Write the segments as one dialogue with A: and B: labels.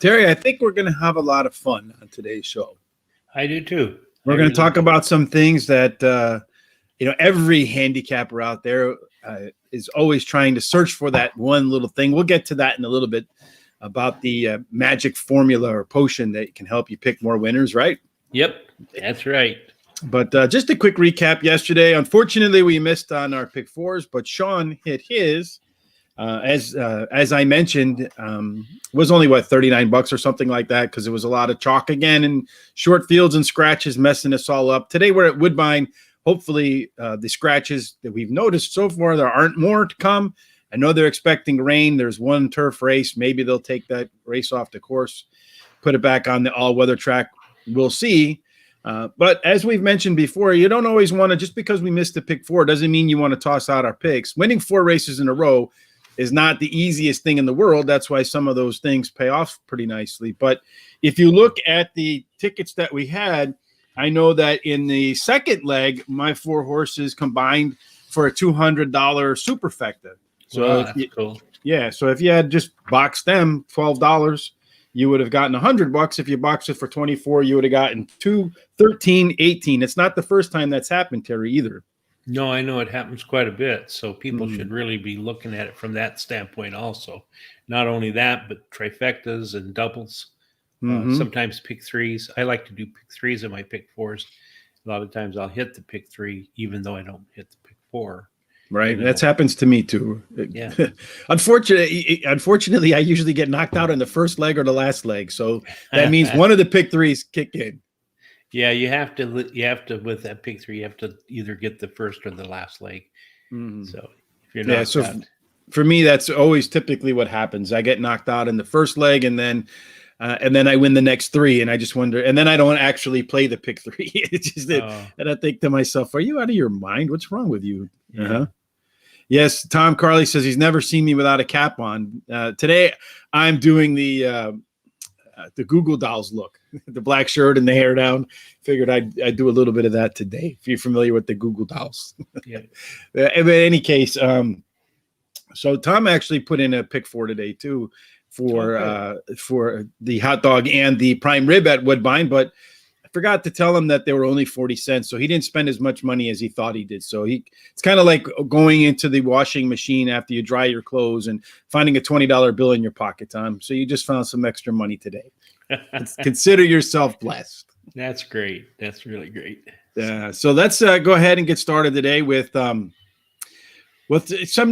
A: Terry, I think we're going to have a lot of fun on today's show.
B: I do too.
A: We're going to talk about some things that, every handicapper out there is always trying to search for that one little thing. We'll get to that in a little bit about the magic formula or potion that can help you pick more winners, right?
B: Yep, that's right.
A: But just a quick recap yesterday. Unfortunately, we missed on our pick fours, but Sean hit his. As I mentioned, was only $39 or something like that, because it was a lot of chalk again and short fields and scratches messing us all up. Today we're at Woodbine. Hopefully the scratches that we've noticed so far, there aren't more to come. I know they're expecting rain. There's one turf race. Maybe they'll take that race off the course, put it back on the all-weather track. We'll see. But as we've mentioned before, you don't always want to, just because we missed the pick four doesn't mean you want to toss out our picks. Winning 4 races in a row is not the easiest thing in the world. That's why some of those things pay off pretty nicely. But if you look at the tickets that we had, I know that in the second leg, my 4 horses combined for a $200 superfecta. So
B: wow, that's cool.
A: Yeah. So if you had just boxed them $12, you would have gotten $100. If you boxed it for 24, you would have gotten 2, 13, 18. It's not the first time that's happened, Terry, either.
B: No, I know it happens quite a bit. So people should really be looking at it from that standpoint also. Not only that, but trifectas and doubles. Sometimes pick threes. I like to do pick threes in my pick fours. A lot of times I'll hit the pick 3, even though I don't hit the pick 4.
A: Right. That happens to me too.
B: Yeah.
A: Unfortunately, I usually get knocked out in the first leg or the last leg. So that means one of the pick 3s kick in.
B: Yeah, you have to with that pick 3, you have to either get the first or the last leg. So if you're not,
A: for me, that's always typically what happens. I get knocked out in the first leg, and then I win the next 3, and I just wonder, and then I don't actually play the pick 3. It's just and I think to myself, "Are you out of your mind? What's wrong with you?"
B: Yeah.
A: Yes, Tom Carley says he's never seen me without a cap on. Today, I'm doing the Google Dolls look, the black shirt and the hair down. Figured I'd do a little bit of that today. If you're familiar with the Google Dolls.
B: Yeah.
A: In any case, so Tom actually put in a pick 4 today too for the hot dog and the prime rib at Woodbine, but I forgot to tell him that they were only 40 cents. So he didn't spend as much money as he thought he did. So it's kind of like going into the washing machine after you dry your clothes and finding a $20 bill in your pocket, Tom. So you just found some extra money today. Consider yourself blessed.
B: That's great. That's really great.
A: So let's go ahead and get started today with some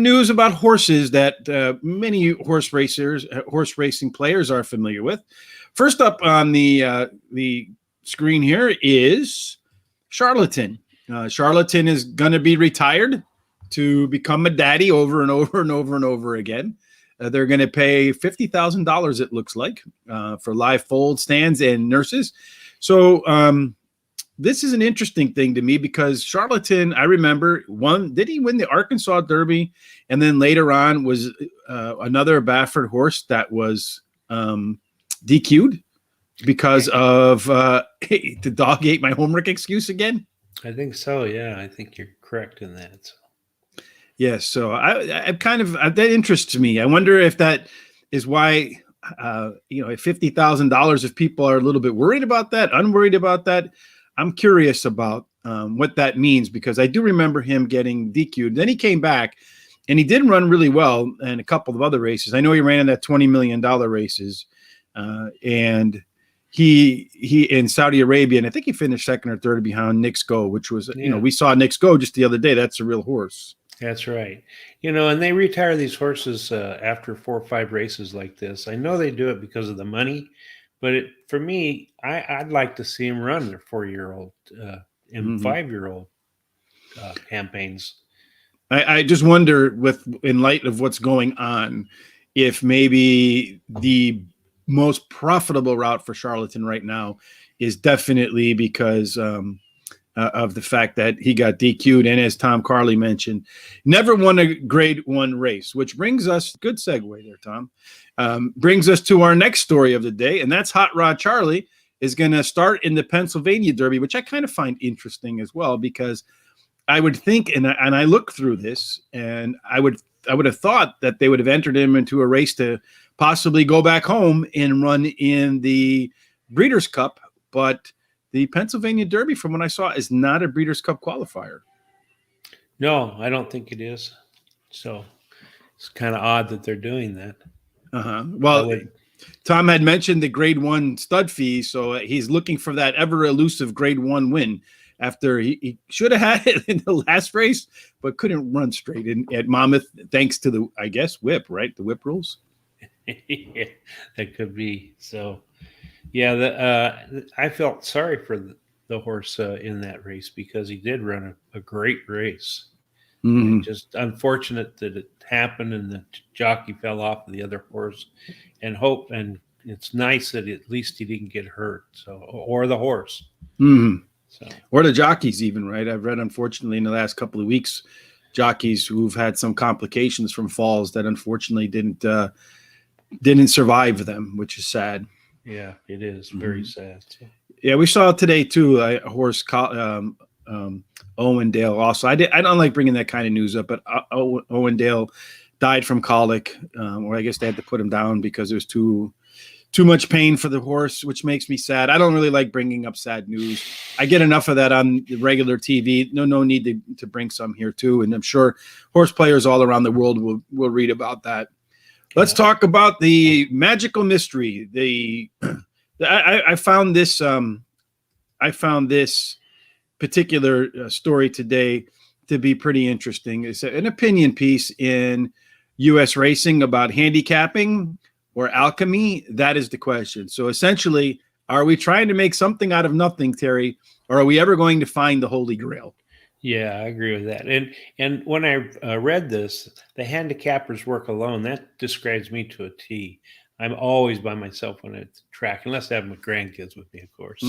A: news about horses that many horse racing players are familiar with. First up on the screen here is Charlatan. Charlatan is going to be retired to become a daddy over and over and over and over again. They're going to pay $50,000, it looks like, for live fold stands and nurses. So this is an interesting thing to me because Charlatan, I remember, did he win the Arkansas Derby? And then later on was another Baffert horse that was DQ'd because of the dog ate my homework excuse again?
B: I think so, yeah. I think you're correct in that. So.
A: Yes, so I kind of that interests me. I wonder if that is why at $50,000, if people are a little bit worried about that, unworried about that. I'm curious about what that means because I do remember him getting DQ'd. Then he came back, and he did run really well in a couple of other races. I know he ran in that $20 million races, and he in Saudi Arabia, and I think he finished second or third behind Nick's Go, which was we saw Nick's Go just the other day. That's a real horse.
B: That's right. And they retire these horses after 4 or 5 races like this. I know they do it because of the money, but for me, I'd like to see him run their 4-year-old and 5-year-old campaigns.
A: I just wonder, in light of what's going on, if maybe the most profitable route for Charlatan right now is definitely because of the fact that he got DQ'd, and as Tom Carley mentioned, never won a Grade 1 race, which brings us, good segue there, Tom, brings us to our next story of the day, and that's Hot Rod Charlie is going to start in the Pennsylvania Derby, which I kind of find interesting as well, because I would think, and I look through this, and I would would have thought that they would have entered him into a race to possibly go back home and run in the Breeders' Cup, but the Pennsylvania Derby, from what I saw, is not a Breeders' Cup qualifier.
B: No, I don't think it is. So it's kind of odd that they're doing that.
A: Well, Tom had mentioned the Grade 1 stud fee, so he's looking for that ever elusive Grade 1 win after he should have had it in the last race, but couldn't run straight at Monmouth thanks to the, I guess, whip, right? The whip rules.
B: Yeah, that could be. So, yeah, I felt sorry for the horse in that race because he did run a great race. Mm-hmm. Just unfortunate that it happened and the jockey fell off of the other horse, and it's nice that at least he didn't get hurt. So, or the horse,
A: or the jockeys even, right? I've read, unfortunately, in the last couple of weeks, jockeys who've had some complications from falls that unfortunately didn't survive them, which is sad.
B: Yeah, it is very sad. So.
A: Yeah, we saw today too a horse, Owendale. Also, I don't like bringing that kind of news up, but Owendale died from colic, or I guess they had to put him down because there was too much pain for the horse, which makes me sad. I don't really like bringing up sad news. I get enough of that on the regular TV. No need to bring some here too, and I'm sure horse players all around the world will read about that. Let's talk about the magical mystery. I found this. I found this particular story today to be pretty interesting. It's an opinion piece in U.S. Racing about handicapping or alchemy. That is the question. So essentially, are we trying to make something out of nothing, Terry, or are we ever going to find the Holy Grail?
B: Yeah, I agree with that. And when I read this, the handicapper's work alone, that describes me to a T. I'm always by myself when it's track, unless I have my grandkids with me, of course.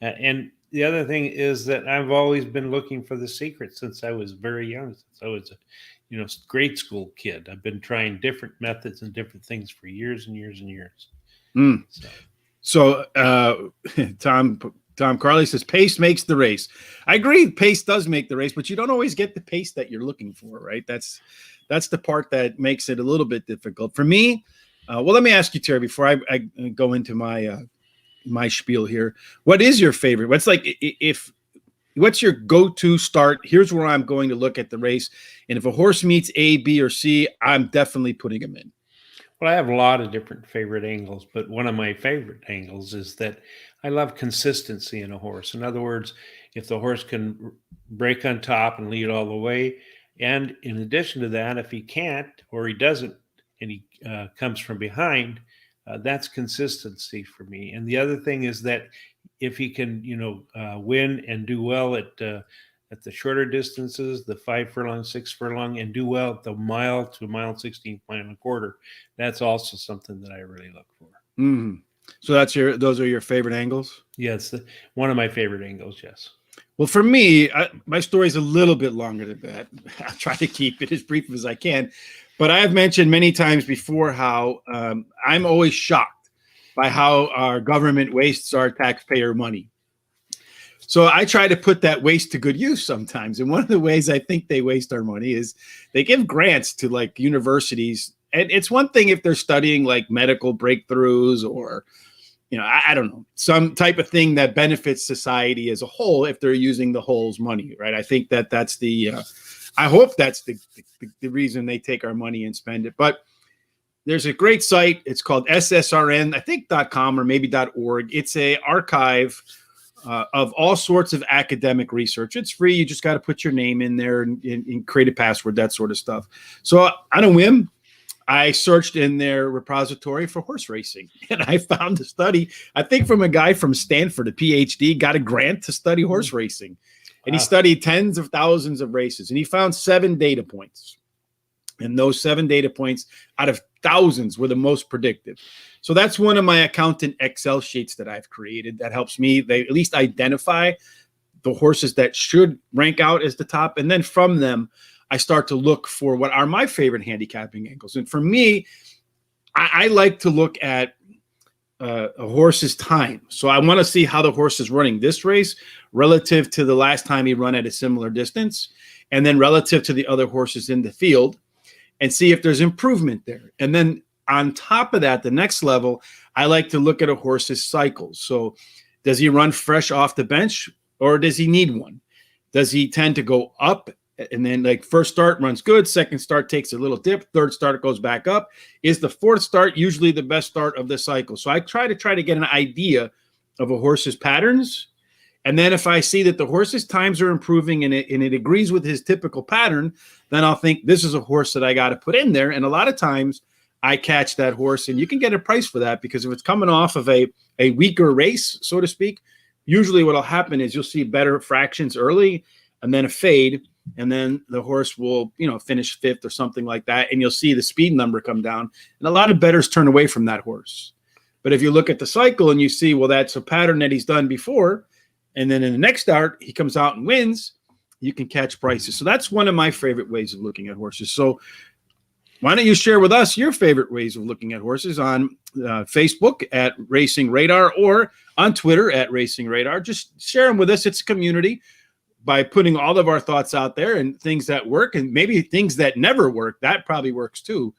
B: And the other thing is that I've always been looking for the secret since I was very young, since I was a grade school kid. I've been trying different methods and different things for years and years and years.
A: So Tom Carley says pace makes the race. I agree, pace does make the race, but you don't always get the pace that you're looking for, right? That's the part that makes it a little bit difficult for me. Well, let me ask you, Terry, before I go into my spiel here. What is your favorite? What's your go-to start? Here's where I'm going to look at the race, and if a horse meets A, B, or C, I'm definitely putting him in.
B: Well, I have a lot of different favorite angles, but one of my favorite angles is that I love consistency in a horse. In other words, if the horse can break on top and lead all the way, and in addition to that, if he can't or he doesn't and he comes from behind, that's consistency for me. And the other thing is that if he can, win and do well at the shorter distances, the 5 furlong, 6 furlong, and do well at the mile to mile 16, mile and a quarter, that's also something that I really look for.
A: So those are your favorite angles?
B: Yeah, it's one of my favorite angles, yes.
A: Well, for me, my story is a little bit longer than that. I'll try to keep it as brief as I can. But I have mentioned many times before how I'm always shocked by how our government wastes our taxpayer money. So I try to put that waste to good use sometimes. And one of the ways I think they waste our money is they give grants to like universities. And it's one thing if they're studying like medical breakthroughs or, I don't know, some type of thing that benefits society as a whole if they're using the whole's money, right? I think that's I hope that's the reason they take our money and spend it. But there's a great site. It's called SSRN, I think .com or maybe .org. It's a archive of all sorts of academic research. It's free. You just got to put your name in there and create a password, that sort of stuff. So on a whim, I searched in their repository for horse racing, and I found a study, I think from a guy from Stanford, a PhD, got a grant to study horse racing. And he studied tens of thousands of races, and he found 7 data points. And those 7 data points out of thousands were the most predictive. So that's one of my accountant Excel sheets that I've created that helps me. They at least identify the horses that should rank out as the top. And then from them, I start to look for what are my favorite handicapping angles. And for me, I like to look at a horse's time. So I want to see how the horse is running this race relative to the last time he run at a similar distance, and then relative to the other horses in the field. and see if there's improvement there. And then on top of that, the next level, I like to look at a horse's cycles. So does he run fresh off the bench, or does he need one? Does he tend to go up and then like first start runs good, second start takes a little dip, third start goes back up? Is the fourth start usually the best start of the cycle? So I try to get an idea of a horse's patterns. And then if I see that the horse's times are improving and it agrees with his typical pattern, then I'll think this is a horse that I got to put in there. And a lot of times I catch that horse, and you can get a price for that, because if it's coming off of a weaker race, so to speak, usually what will happen is you'll see better fractions early and then a fade, and then the horse will, finish fifth or something like that, and you'll see the speed number come down. And a lot of bettors turn away from that horse. But if you look at the cycle and you see, well, that's a pattern that he's done before, and then in the next start, he comes out and wins, you can catch prices. So that's one of my favorite ways of looking at horses. So why don't you share with us your favorite ways of looking at horses on Facebook at Racing Radar, or on Twitter at Racing Radar? Just share them with us. It's a community. By putting all of our thoughts out there and things that work and maybe things that never work, that probably works too.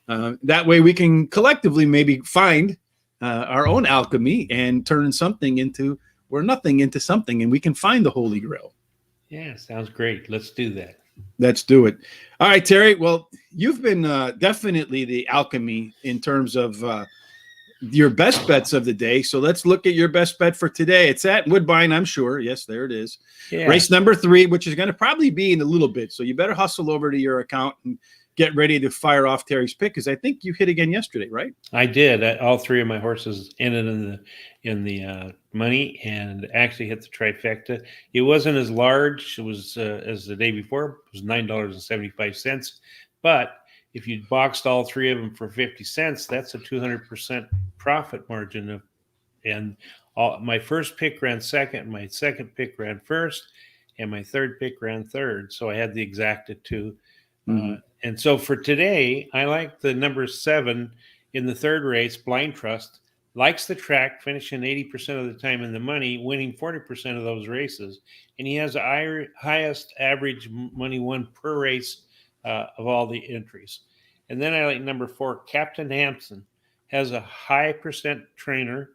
A: That way we can collectively maybe find our own alchemy and turn something into nothing into something, and we can find the Holy Grail.
B: Yeah, sounds great. Let's do that.
A: Let's do it. All right, Terry. Well, you've been definitely the alchemy in terms of your best bets of the day. So let's look at your best bet for today. It's at Woodbine, I'm sure. Yes, there it is. Yeah. Race number 3, which is going to probably be in a little bit. So you better hustle over to your account and get ready to fire off Terry's pick, because I think you hit again yesterday, right?
B: I did. All 3 of my horses ended in the money, and actually hit the trifecta. It wasn't as large. It was as the day before. It was $9.75. But if you boxed all 3 of them for 50 cents, that's a 200% profit margin. My first pick ran second, my second pick ran first, and my third pick ran third. So I had the exacta 2. Mm-hmm. And so for today, I like the number 7 in the third race, Blind Trust. Likes the track, finishing 80% of the time in the money, winning 40% of those races. And he has the highest average money won per race of all the entries. And then I like number 4, Captain Hampson. Has a high percent trainer,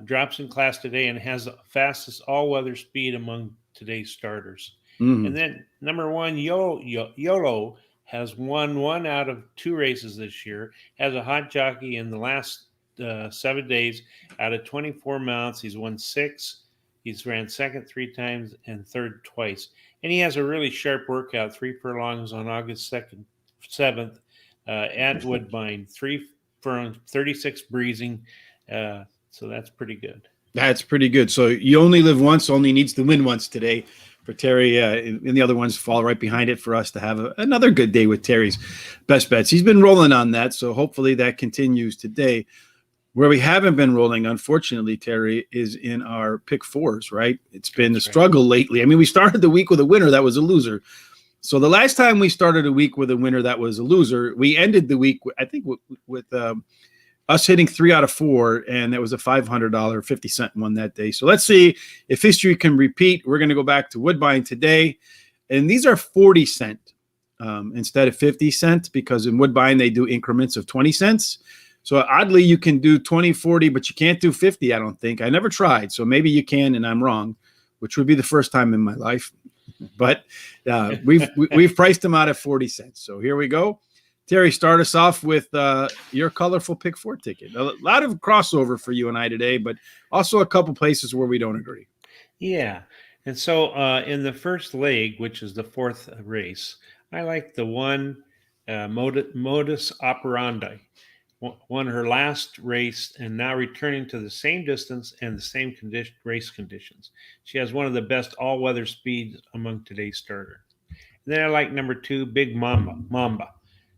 B: drops in class today, and has the fastest all-weather speed among today's starters. Mm-hmm. And then number 1, YOLO, has won 1 out of 2 races this year, has a hot jockey in the last 7 days. Out of 24 mounts, he's won 6. He's ran second 3 times and third twice. And he has a really sharp workout, 3 furlongs on August 7th at Woodbine, 3 furlongs, 36 breezing. So that's pretty good.
A: That's pretty good. So you only live once, only needs to win once today for Terry, and the other ones fall right behind it for us to have another good day with Terry's best bets. He's been rolling on that, so hopefully that continues today. Where we haven't been rolling, unfortunately, Terry, is in our pick 4s, right? It's been a struggle lately. I mean, we started the week with a winner that was a loser. So the last time we started a week with a winner that was a loser, we ended the week, I think, with us hitting 3 out of 4, and that was a $500 50 one that day. So let's see if history can repeat. We're going to go back to Woodbine today, and these are 40 cent instead of 50 cents, because in Woodbine they do increments of 20 cents. So oddly, you can do 20, 40, but you can't do 50, I don't think. I never tried, so maybe you can, and I'm wrong, which would be the first time in my life. But we've priced them out at 40 cents. So here we go. Terry, start us off with your colorful pick 4 ticket. A lot of crossover for you and I today, but also a couple places where we don't agree.
B: Yeah. And so in the first leg, which is the 4th race, I like the 1 Modus Operandi. Won her last race and now returning to the same distance and the same race conditions. She has one of the best all-weather speeds among today's starters. And then I like number 2, Big Mamba.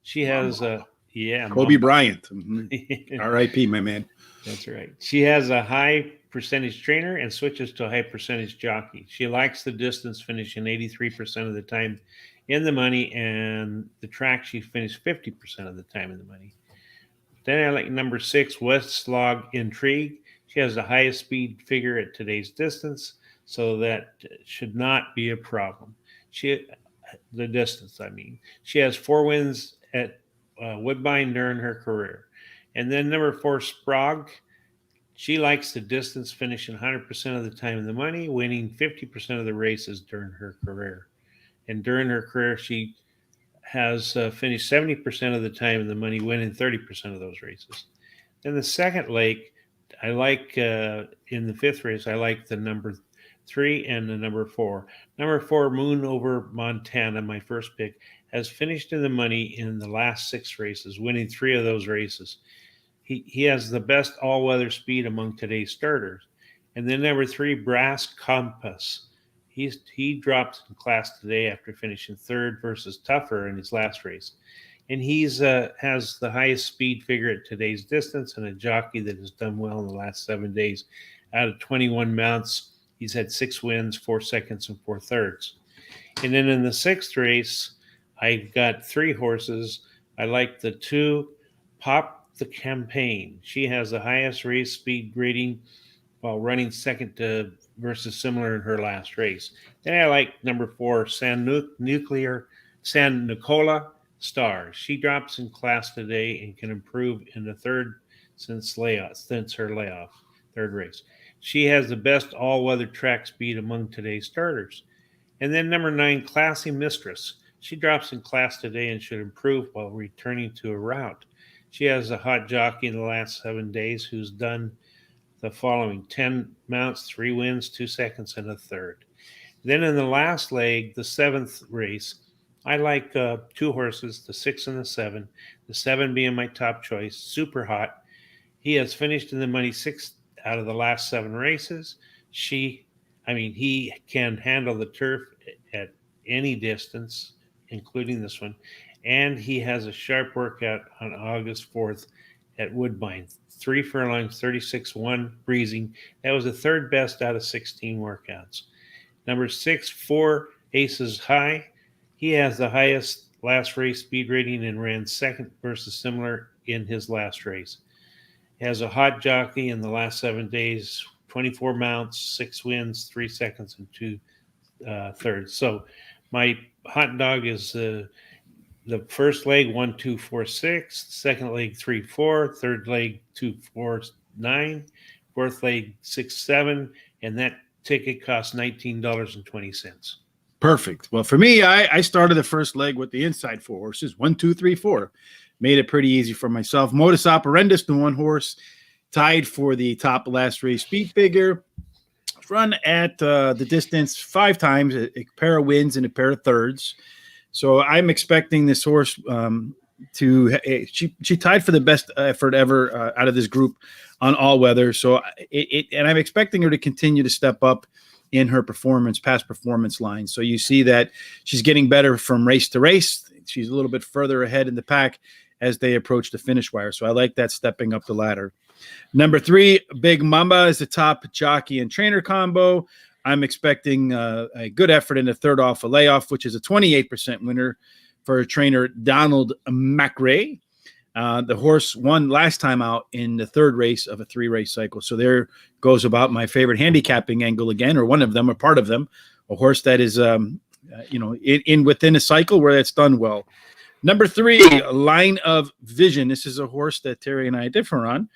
B: She has
A: Kobe Bryant. Mm-hmm. R.I.P., my man.
B: That's right. She has a high percentage trainer and switches to a high percentage jockey. She likes the distance, finishing 83% of the time in the money, and the track she finished 50% of the time in the money. Then I like number 6, Westlog Intrigue. She has the highest speed figure at today's distance, so that should not be a problem. She the distance. I mean, she has 4 wins at Woodbine during her career. And then number 4, Sprague. She likes the distance, finishing 100% of the time in the money, winning 50% of the races during her career. And during her career, she has finished 70% of the time in the money, winning 30% of those races. Then the second leg, I like in the 5th race, I like the number 3 and the number 4. Number 4, Moon over Montana, my first pick, has finished in the money in the last 6 races, winning 3 of those races. He has the best all-weather speed among today's starters. And then number 3, Brass Compass. He dropped in class today after finishing 3rd versus Tougher in his last race. And he's has the highest speed figure at today's distance, and a jockey that has done well in the last 7 days. Out of 21 mounts, he's had 6 wins, 4 seconds, and 4 thirds. And then in the 6th race, I've got 3 horses. I like the 2, Pop the Campaign. She has the highest race speed rating while running second to versus similar in her last race. Then I like number 4, San Nicola Star. She drops in class today and can improve in the 3rd since her layoff, 3rd race. She has the best all-weather track speed among today's starters. And then number 9, Classy Mistress. She drops in class today and should improve while returning to a route. She has a hot jockey in the last 7 days who's done the following: 10 mounts, 3 wins, 2 seconds, and a third. Then in the last leg, the 7th race, I like 2 horses, the 6 and the 7. The 7 being my top choice, Super Hot. He has finished in the money 6 out of the last 7 races. He can handle the turf at any distance, including this one. And he has a sharp workout on August 4th at Woodbine. 3 furlongs, 36-1 breezing. That was the 3rd best out of 16 workouts. Number 6, 4 Aces High. He has the highest last race speed rating and ran 2nd versus similar in his last race. He has a hot jockey in the last 7 days, 24 mounts, 6 wins, 3 seconds, and 2 thirds. So my hot dog is the first leg 1, 2, 4, 6, second leg 3, 4, third leg 2, 4, 9, fourth leg 6, 7, and that ticket costs $19.20.
A: Perfect. Well, for me, I started the first leg with the inside 4 horses, 1, 2, 3, 4. Made it pretty easy for myself. Modus Operandus, the 1 horse, tied for the top last race speed figure. Run at the distance 5 times, a pair of wins and a pair of thirds. So I'm expecting this horse she tied for the best effort ever out of this group on all weather. So and I'm expecting her to continue to step up in her past performance line. So you see that she's getting better from race to race. She's a little bit further ahead in the pack as they approach the finish wire. So I like that stepping up the ladder. Number 3, Big Mamba is the top jockey and trainer combo. I'm expecting a good effort in the 3rd off a layoff, which is a 28% winner for trainer Donald McRae. The horse won last time out in the 3rd race of a 3-race cycle. So there goes about my favorite handicapping angle again, or one of them, or part of them, a horse that is, within a cycle where it's done well. Number 3, Line of Vision. This is a horse that Terry and I differ on.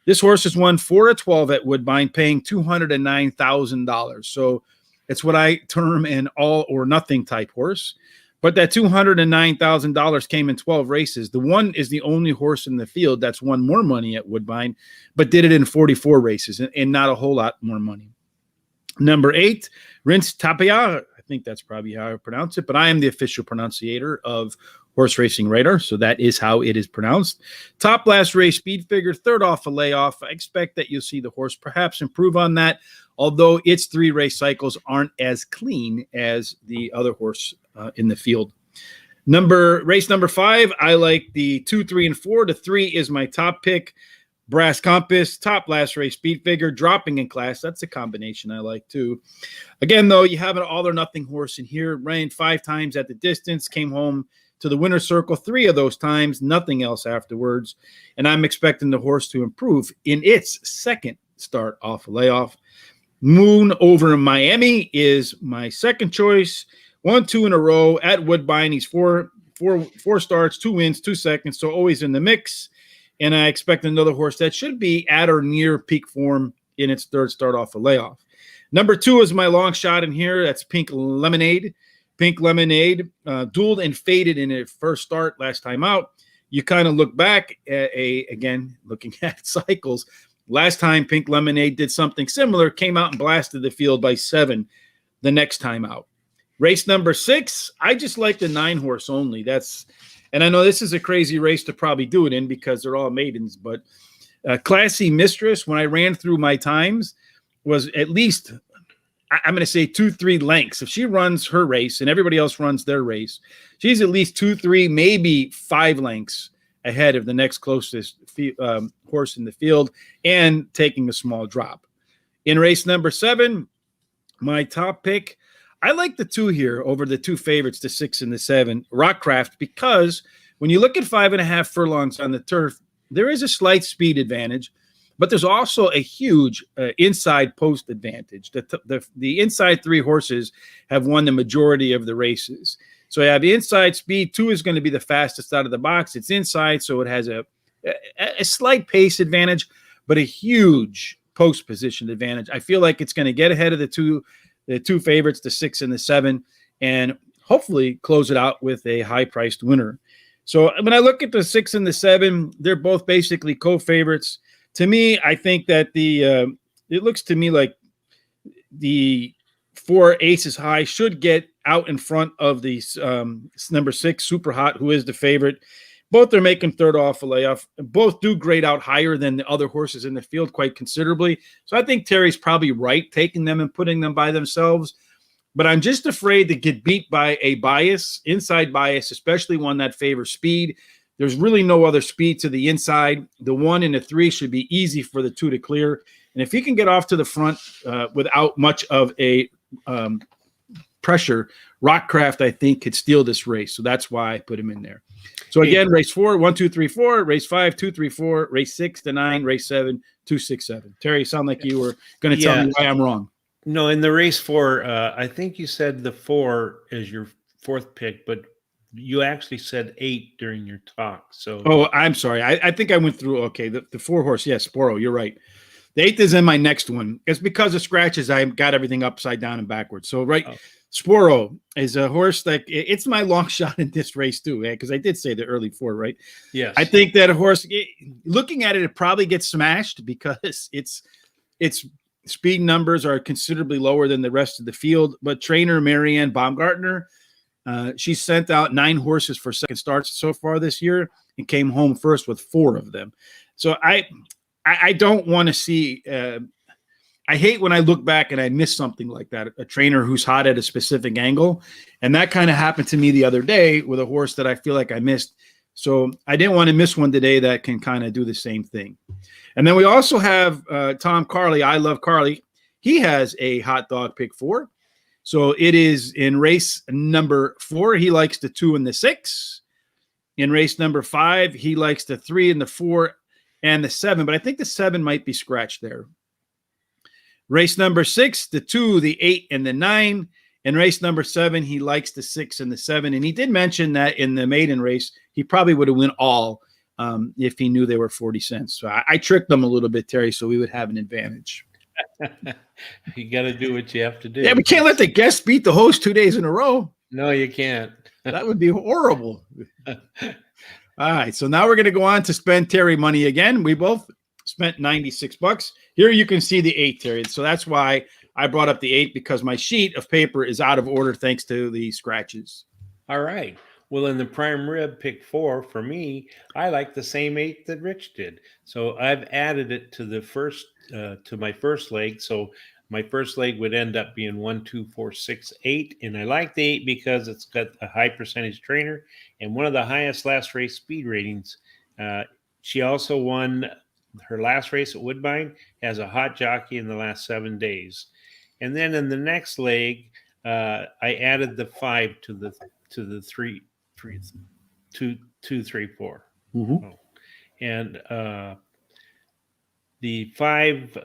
A: This horse has won 4 of 12 at Woodbine, paying $209,000. So it's what I term an all or nothing type horse. But that $209,000 came in 12 races. The one is the only horse in the field that's won more money at Woodbine, but did it in 44 races and not a whole lot more money. Number 8, Rince Tapia. I think that's probably how I pronounce it, but I am the official pronunciator of Horse Racing Radar, so that is how it is pronounced. Top last race speed figure, 3rd off a layoff. I expect that you'll see the horse perhaps improve on that, although its 3 race cycles aren't as clean as the other horse in the field. Race number 5, I like the 2, 3, and 4. The 3 is my top pick. Brass Compass, top last race speed figure, dropping in class. That's a combination I like too. Again, though, you have an all or nothing horse in here. Ran 5 times at the distance, came home to the winner's circle 3 of those times, nothing else afterwards. And I'm expecting the horse to improve in its 2nd start off a layoff. Moon over Miami is my second choice. won 2 in a row at Woodbine. He's four starts, 2 wins, 2 seconds, so always in the mix. And I expect another horse that should be at or near peak form in its third start off a layoff. Number 2 is my long shot in here. That's Pink Lemonade. Pink Lemonade dueled and faded in its first start last time out. You kind of look back at again, looking at cycles. Last time Pink Lemonade did something similar, came out and blasted the field by 7 the next time out. Race number 6, I just like the 9 horse only. And I know this is a crazy race to probably do it in because they're all maidens, but Classy Mistress, when I ran through my times, was at least, I'm going to say 2-3 lengths. If she runs her race and everybody else runs their race, she's at least 2-3, maybe 5 lengths ahead of the next closest horse in the field and taking a small drop. In race number 7, my top pick, I like the 2 here over the 2 favorites, the 6 and the 7, Rockcraft, because when you look at 5.5 furlongs on the turf, there is a slight speed advantage, but there's also a huge inside post advantage. The inside 3 horses have won the majority of the races. So you have the inside speed. 2 is going to be the fastest out of the box. It's inside, so it has a slight pace advantage, but a huge post position advantage. I feel like it's going to get ahead of the two favorites, the 6 and the 7, and hopefully close it out with a high-priced winner. So when I look at the 6 and the 7, they're both basically co-favorites. To me, I think that it looks to me like the 4 Aces High should get out in front of the number 6 Super Hot, who is the favorite. Both are making third off a layoff. Both do grade out higher than the other horses in the field quite considerably. So I think Terry's probably right taking them and putting them by themselves. But I'm just afraid to get beat by a bias, inside bias, especially one that favors speed. There's really no other speed to the inside. The 1 and the 3 should be easy for the 2 to clear. And if he can get off to the front without much of a pressure, Rockcraft, I think, could steal this race. So that's why I put him in there. So again, race 4, 1, 2, 3, 4, race 5, 2, 3, 4, race 6 to 9, race 7, 2, 6, 7. Terry, you sound like you were going to tell me why I'm wrong.
B: No, in the race 4, I think you said the 4 is your 4th pick, but you actually said 8 during your talk. So
A: I'm sorry. I think I went through. Okay, the 4 horse. Yes, Sporo. You're right. The 8th is in my next one. It's because of scratches. I got everything upside down and backwards. So Sporo is a horse that it's my long shot in this race too, because I did say the early 4, right?
B: Yes.
A: I think that a horse, looking at it, it probably gets smashed because its speed numbers are considerably lower than the rest of the field. But trainer Marianne Baumgartner, she sent out 9 horses for second starts so far this year and came home first with 4 of them. So I don't want to see I hate when I look back and I miss something like that, a trainer who's hot at a specific angle. And that kind of happened to me the other day with a horse that I feel like I missed. So I didn't want to miss one today that can kind of do the same thing. And then we also have Tom Carley. I love Carley. He has a hot dog pick 4. So it is in race number 4. He likes the 2 and the 6. In race number 5, he likes the 3 and the 4 and the 7. But I think the 7 might be scratched there. Race number 6, the 2, the 8, and the 9. In race number 7, he likes the 6 and the 7. And he did mention that in the maiden race, he probably would have won all if he knew they were 40 cents. So I tricked them a little bit, Terry, so we would have an advantage.
B: You got to do what you have to do.
A: Yeah, we can't let the guest beat the host 2 days in a row.
B: No, you can't.
A: That would be horrible. All right, so now we're going to go on to spend Terry money again. We both spent $96. Here you can see the 8, Terry. So that's why I brought up the 8, because my sheet of paper is out of order thanks to the scratches.
B: All right. Well, in the prime rib pick 4, for me, I like the same 8 that Rich did. So I've added it to the first, to my first leg. So my first leg would end up being 1, 2, 4, 6, 8. And I like the 8 because it's got a high percentage trainer and one of the highest last race speed ratings. She also won her last race at Woodbine, has a hot jockey in the last 7 days. And then in the next leg, I added the 5 to the 3, 2, 3, 4.
A: Mm-hmm.
B: Oh. And the 5,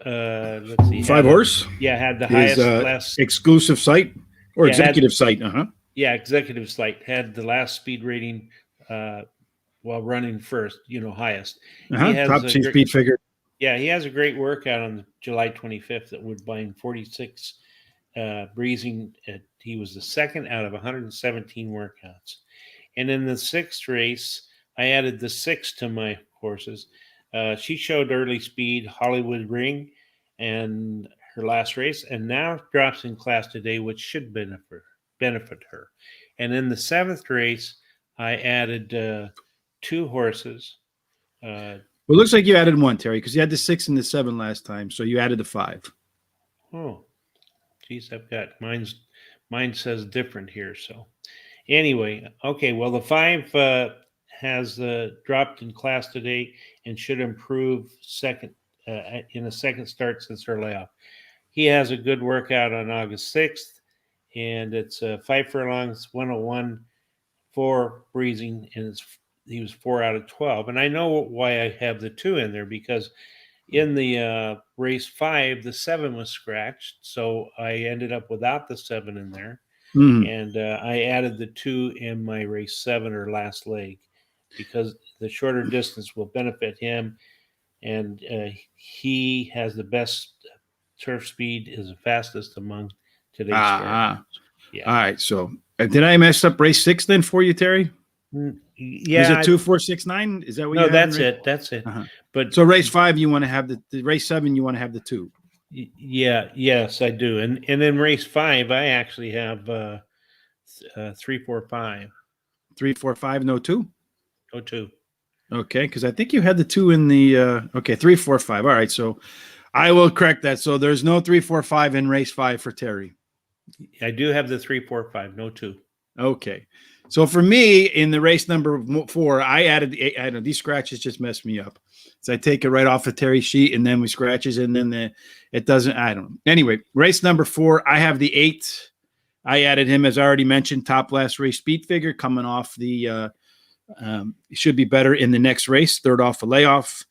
B: let's see.
A: 5 horse?
B: Yeah, had the highest last
A: exclusive site or executive site.
B: Yeah, executive slight had the last speed rating while running first, highest. He has
A: Top
B: a
A: chief
B: great,
A: speed figure.
B: yeah, he has a great workout on July 25th at Woodbine, 46 breezing. He was the second out of 117 workouts. And in the sixth race, I added the six to my horses. She showed early speed, Hollywood Ring, and her last race, and now drops in class today, which should benefit her. And in the seventh race, I added two horses.
A: Well, it looks like you added one, Terry, because you had the 6 and the 7 last time, so you added the 5.
B: Oh, geez, I've got mine says different here. So anyway, okay. Well, the 5 has dropped in class today and should improve in a second start since her layoff. He has a good workout on August 6th, and it's 5 furlongs, 101, 4 breezing, and he was 4 out of 12. And I know why I have the 2 in there, because in the race 5, the 7 was scratched, so I ended up without the 7 in there. And I added the 2 in my race 7 or last leg, because the shorter distance will benefit him, and he has the best turf speed, is the fastest among today's starters.
A: Yeah. All right. So did I mess up race 6 then for you, Terry?
B: Yeah.
A: Is it 2, 4, 6, 9? Is that what you have?
B: That's it. That's it. But
A: so race 5, you want to have the race 7, you want to have the 2.
B: Yeah. Yes, I do. And in race 5, I actually have 3, 4, 5.
A: 3, 4, 5, no 2?
B: No 2.
A: Okay, because I think you had the 2 in the 3, 4, 5. All right, so I will correct that. So there's no 3, 4, 5 in race 5 for Terry.
B: I do have the 3, 4, 5, no 2.
A: Okay. So for me, in the race number 4, I added I know these scratches just messed me up. So I take it right off of Terry's sheet, and then we scratches, and then it doesn't. I don't know. Anyway, race number 4, I have the 8. I added him, as I already mentioned, top last race speed figure coming off the. Should be better in the next race, third off a layoff.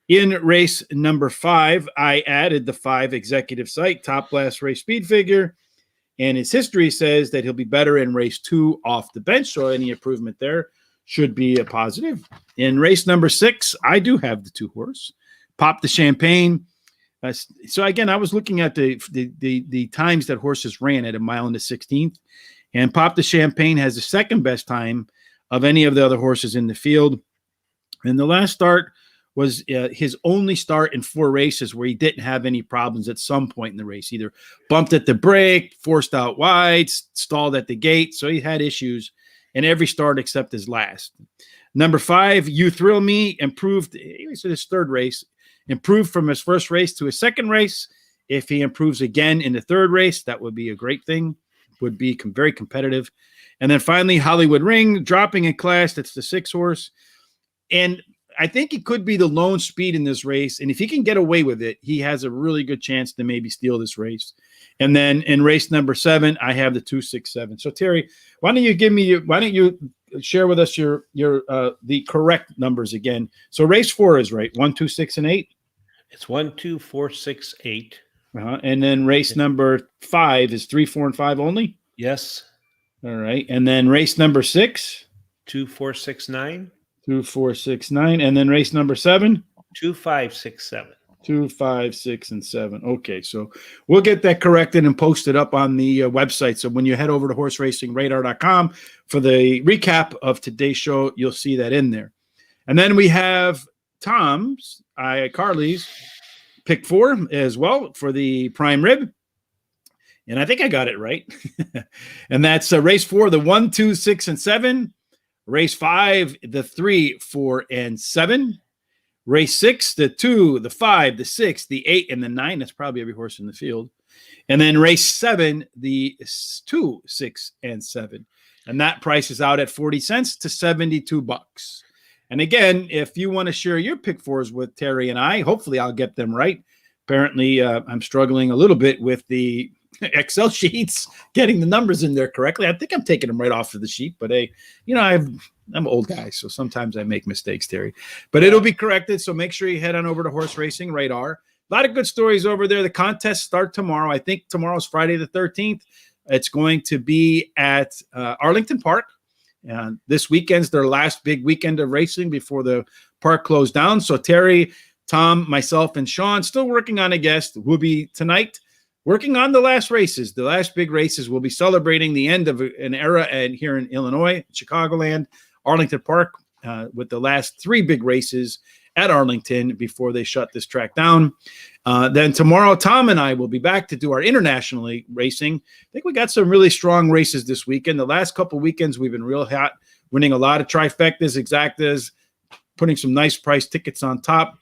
A: In race number 5, I added the 5 executive sight, top last race speed figure. And his history says that he'll be better in race 2 off the bench. So any improvement there should be a positive. In race number 6, I do have the 2 horse, Pop the Champagne. So again, I was looking at the times that horses ran at a mile and the 16th, and Pop the Champagne has the second best time of any of the other horses in the field. And the last start was his only start in 4 races where he didn't have any problems at some point in the race, either bumped at the brake, forced out wide, stalled at the gate. So he had issues in every start except his last. Number 5, You Thrill Me, improved. He was in his 3rd race, improved from his 1st race to his 2nd race. If he improves again in the 3rd race, that would be a great thing, would be very competitive. And then finally, Hollywood Ring, dropping in class. That's the 6 horse. And I think he could be the lone speed in this race. And if he can get away with it, he has a really good chance to maybe steal this race. And then in race number 7, I have the 2, 6, 7. So Terry, why don't you share with us your the correct numbers again? So race 4 is right. 1, 2, 6, and 8.
B: It's 1, 2, 4, 6, 8.
A: And then race number 5 is 3, 4, and 5 only.
B: Yes.
A: All right. And then race number 6.
B: 2, 4, 6, 9.
A: 2, 4, 6, 9. And then race number 7.
B: 2, 5, 6, 7.
A: 2, 5, 6, and 7. Okay, so we'll get that corrected and posted up on the website. So when you head over to horseracingradar.com for the recap of today's show, you'll see that in there. And then we have Carly's pick 4 as well for the prime rib. And I think I got it right. And that's race 4, the 1, 2, 6, and 7. Race 5, the 3, 4, and 7. Race 6, the 2, the 5, the 6, the 8, and the 9. That's probably every horse in the field. And then race 7, the 2, 6, and 7. And that price is out at 40 cents to $72. And again, if you want to share your pick 4s with Terry and I, hopefully I'll get them right. Apparently, I'm struggling a little bit with the Excel sheets, getting the numbers in there correctly. I think I'm taking them right off of the sheet, but I'm an old guy, so sometimes I make mistakes, Terry. But it'll be corrected, so make sure you head on over to Horse Racing Radar. A lot of good stories over there. The contests start tomorrow. I think tomorrow's Friday the 13th. It's going to be at Arlington Park. This weekend's their last big weekend of racing before the park closed down. So Terry, Tom, myself, and Sean, still working on a guest, will be tonight working on the last races. The last big races. We'll be celebrating the end of an era here in Illinois, Chicagoland, Arlington Park, with the last 3 big races at Arlington before they shut this track down. Then tomorrow, Tom and I will be back to do our internationally racing. I think we got some really strong races this weekend. The last couple weekends, we've been real hot, winning a lot of trifectas, exactas, putting some nice price tickets on top.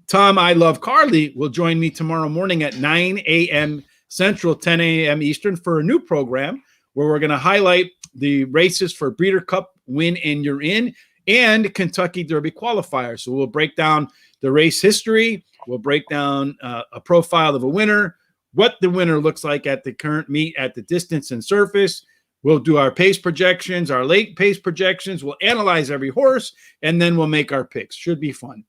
A: Tom, I Love Carly, will join me tomorrow morning at 9 a.m. Central, 10 a.m. Eastern for a new program where we're going to highlight the races for Breeder Cup Win and You're In and Kentucky Derby qualifiers. So we'll break down the race history. We'll break down a profile of a winner, what the winner looks like at the current meet at the distance and surface. We'll do our pace projections, our late pace projections. We'll analyze every horse, and then we'll make our picks. Should be fun.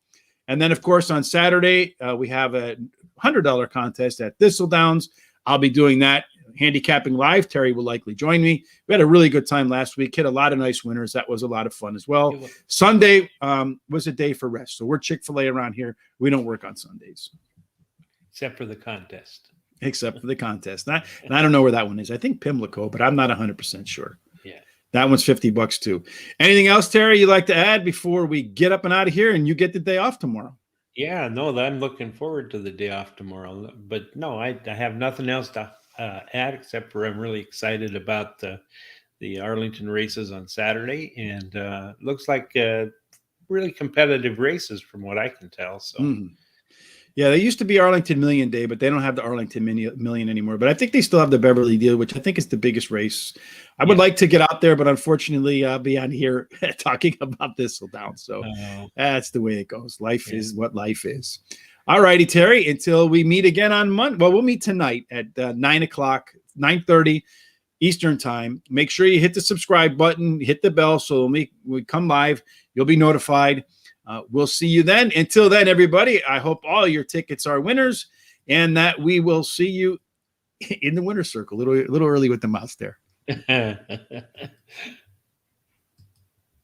A: And then, of course, on Saturday, we have a $100 contest at Thistledowns. I'll be doing that, handicapping live. Terry will likely join me. We had a really good time last week, hit a lot of nice winners. That was a lot of fun as well. Sunday was a day for rest. So we're Chick-fil-A around here. We don't work on Sundays.
B: Except for the contest.
A: Except for the contest. And I don't know where that one is. I think Pimlico, but I'm not 100% sure.
B: Yeah.
A: That one's $50 too. Anything else, Terry, you'd like to add before we get up and out of here and you get the day off tomorrow?
B: Yeah, no, I'm looking forward to the day off tomorrow. But no, I have nothing else to add except for I'm really excited about the Arlington races on Saturday, and looks like really competitive races from what I can tell. So.
A: Yeah, they used to be Arlington Million Day, but they don't have the Arlington Million anymore. But I think they still have the Beverly Deal, which I think is the biggest race. I would like to get out there, but unfortunately, I'll be on here talking about Thistledown. So that's the way it goes. Life is what life is. All righty, Terry, until we meet again on Monday. Well, we'll meet tonight at 9 o'clock, 9:30 Eastern time. Make sure you hit the subscribe button, hit the bell, so when we come live, you'll be notified. We'll see you then. Until then, everybody, I hope all your tickets are winners and that we will see you in the winner's circle. A little early with the mouse there.